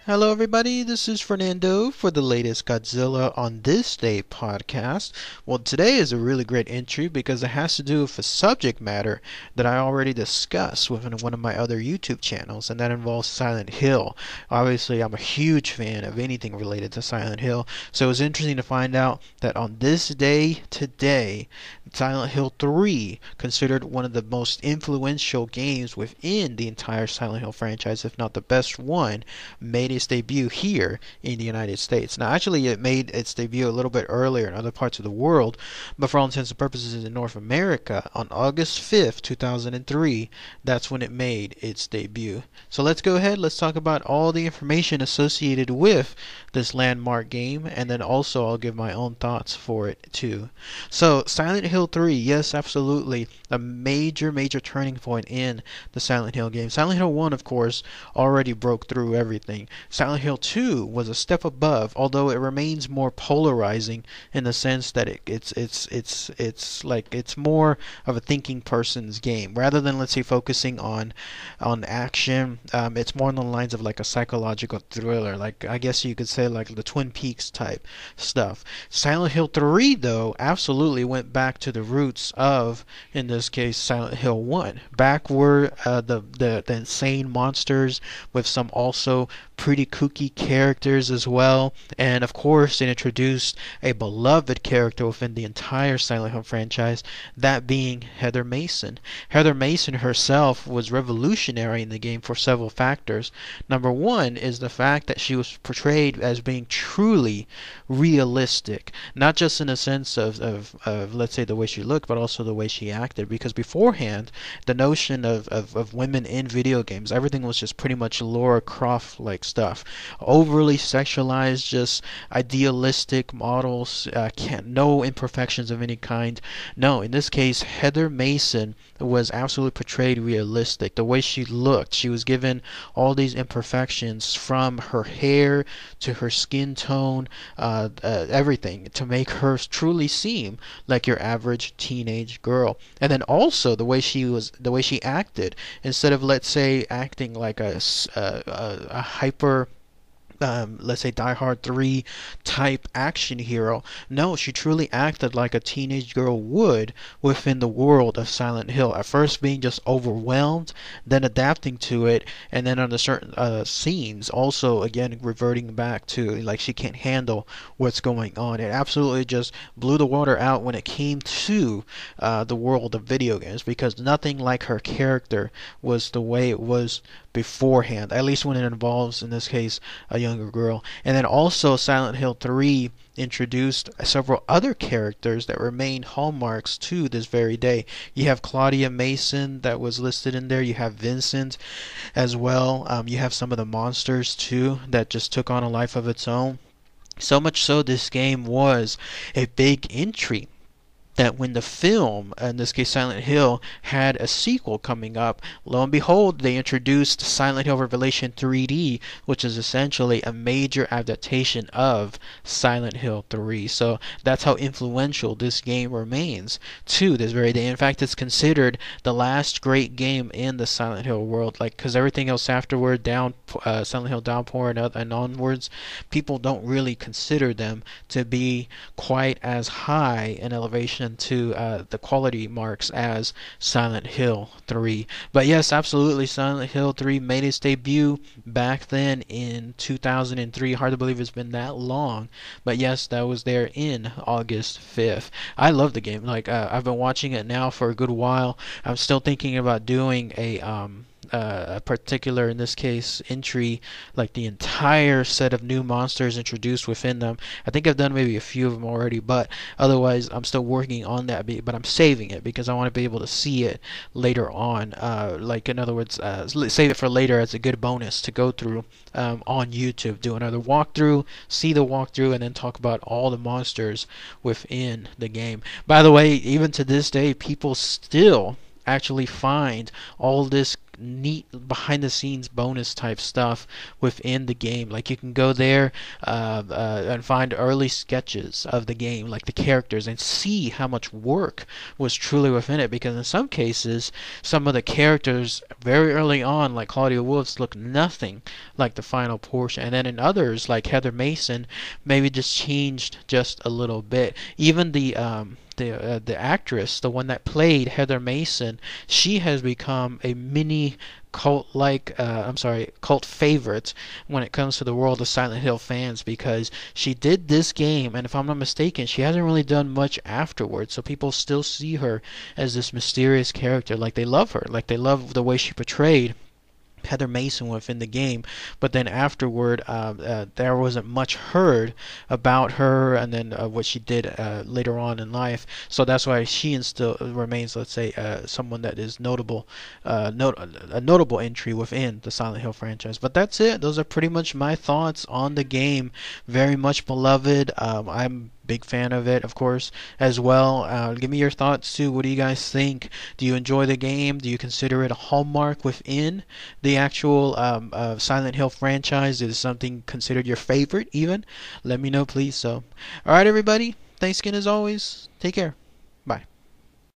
Hello, everybody. This is Fernando for the latest Godzilla on This Day podcast. Well, today is a really great entry because it has to do with a subject matter that I already discussed within one of my other YouTube channels, and that involves Silent Hill. Obviously, I'm a huge fan of anything related to Silent Hill, so it was interesting to find out that on this day today, Silent Hill 3, considered one of the most influential games within the entire Silent Hill franchise, if not the best one, made its debut here in the United States. Now, actually, it made its debut a little bit earlier in other parts of the world, but for all intents and purposes in North America, on August 5th, 2003, that's when it made its debut. So let's go ahead, let's talk about all the information associated with this landmark game, and then also I'll give my own thoughts for it too. So, Silent Hill 3, yes, absolutely, a major turning point in the Silent Hill game. Silent Hill 1, of course, already broke through everything. Silent Hill 2 was a step above, although it remains more polarizing in the sense that it's more of a thinking person's game rather than, let's say, focusing on action. It's more on the lines of like a psychological thriller, like I guess you could say like the Twin Peaks type stuff. Silent Hill 3, though, absolutely went back to the roots of, in this case, Silent Hill 1. Back were the insane monsters with some also pretty kooky characters as well, and of course it introduced a beloved character within the entire Silent Hill franchise, that being Heather Mason. Heather Mason herself was revolutionary in the game for several factors. Number one is the fact that she was portrayed as being truly realistic, not just in a sense of let's say the way she looked, but also the way she acted, because beforehand the notion of women in video games, everything was just pretty much Laura Croft like stuff, overly sexualized, just idealistic models, no imperfections of any kind. No, in this case Heather Mason was absolutely portrayed realistic. The way she looked, she was given all these imperfections, from her hair to her skin tone, everything, to make her truly seem like your average teenage girl. And then also the way she acted, instead of, let's say, acting like a hyper, let's say, Die Hard 3 type action hero. No, she truly acted like a teenage girl would within the world of Silent Hill. At first being just overwhelmed, then adapting to it, and then under certain scenes, also again reverting back to like she can't handle what's going on. It absolutely just blew the water out when it came to the world of video games, because nothing like her character was the way it was beforehand, at least when it involves, in this case, a younger girl. And then also Silent Hill 3 introduced several other characters that remain hallmarks to this very day. You have Claudia Mason that was listed in there. You have Vincent as well. You have some of the monsters too that just took on a life of its own. So much so, this game was a big entry that when the film, in this case Silent Hill, had a sequel coming up, lo and behold, they introduced Silent Hill Revelation 3D, which is essentially a major adaptation of Silent Hill 3. So that's how influential this game remains to this very day. In fact, it's considered the last great game in the Silent Hill world, like, because everything else afterward, Silent Hill Downpour and onwards, people don't really consider them to be quite as high in elevation to the quality marks as Silent Hill 3. But yes, absolutely, Silent Hill 3 made its debut back then in 2003. Hard to believe it's been that long, but yes, that was there in August 5th. I love the game. Like, I've been watching it now for a good while. I'm still thinking about doing a particular, in this case, entry, like the entire set of new monsters introduced within them. I think I've done maybe a few of them already, but otherwise I'm still working on that, but I'm saving it because I want to be able to see it later on, like, in other words, save it for later as a good bonus to go through on YouTube, do another walkthrough, see the walkthrough, and then talk about all the monsters within the game. By the way, even to this day, people still actually find all this neat behind the scenes bonus type stuff within the game. Like you can go there and find early sketches of the game, like the characters, and see how much work was truly within it. Because in some cases, some of the characters very early on, like Claudia Wolf's, look nothing like the final portion, and then in others, like Heather Mason, maybe just changed just a little bit. Even the actress, the one that played Heather Mason, she has become a mini cult favorite when it comes to the world of Silent Hill fans, because she did this game, and if I'm not mistaken, she hasn't really done much afterwards. So people still see her as this mysterious character. Like they love her, like they love the way she portrayed Heather Mason within the game, but then afterward, there wasn't much heard about her, and then what she did later on in life. So that's why she still remains, let's say, someone that is notable, a notable entry within the Silent Hill franchise. But that's it. Those are pretty much my thoughts on the game. Very much beloved. I'm big fan of it, of course, as well. Give me your thoughts too. What do you guys think? Do you enjoy the game? Do you consider it a hallmark within the actual Silent Hill franchise? Is it something considered your favorite even? Let me know, please. So, alright, everybody. Thanks again as always. Take care.